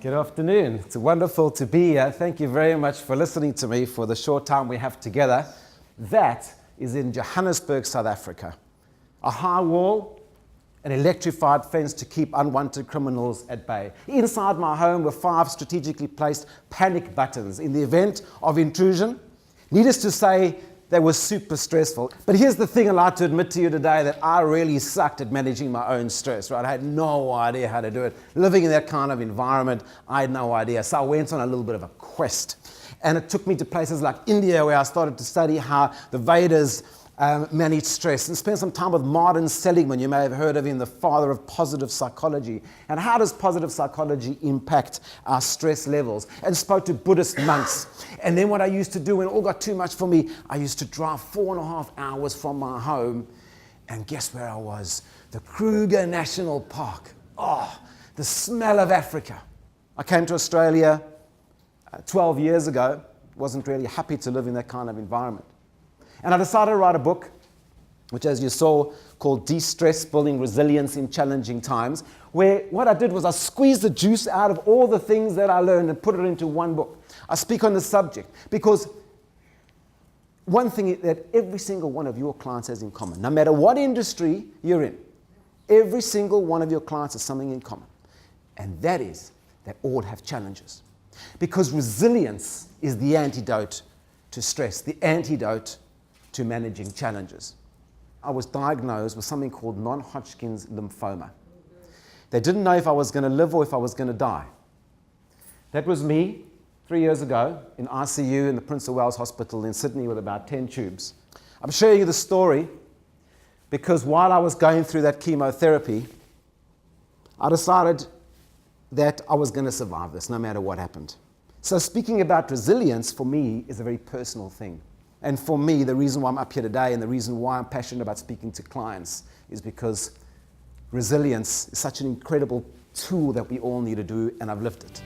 Good afternoon. It's wonderful to be here. Thank you very much for listening to me for the short time we have together. That is in Johannesburg, South Africa. A high wall, an electrified fence to keep unwanted criminals at bay. Inside my home were 5 strategically placed panic buttons in the event of intrusion. Needless to say, they were super stressful. But here's the thing I'd like to admit to you today, that I really sucked at managing my own stress, right? I had no idea how to do it. Living in that kind of environment, I had no idea. So I went on a little bit of a quest. And it took me to places like India, where I started to study how the Vedas managed stress, and spent some time with Meiron Lees. You may have heard of him, the father of positive psychology. And how does positive psychology impact our stress levels? And spoke to Buddhist monks. And then what I used to do when it all got too much for me, I used to drive 4.5 hours from my home. And guess where I was? The Kruger National Park. Oh, the smell of Africa. I came to Australia 12 years ago. Wasn't really happy to live in that kind of environment. And I decided to write a book, which, as you saw, called De-Stress, Building Resilience in Challenging Times, where what I did was I squeezed the juice out of all the things that I learned and put it into one book. I speak on the subject because one thing that every single one of your clients has in common, no matter what industry you're in, every single one of your clients has something in common. And that is, they all have challenges. Because resilience is the antidote to stress, the antidote to managing challenges. I was diagnosed with something called non-Hodgkin's lymphoma. They didn't know if I was going to live or if I was going to die. That was me 3 years ago in ICU in the Prince of Wales Hospital in Sydney with about 10 tubes. I'm sharing you the story because while I was going through that chemotherapy, I decided that I was going to survive this no matter what happened. So speaking about resilience for me is a very personal thing. And for me, the reason why I'm up here today and the reason why I'm passionate about speaking to clients is because resilience is such an incredible tool that we all need to do, and I've lived it.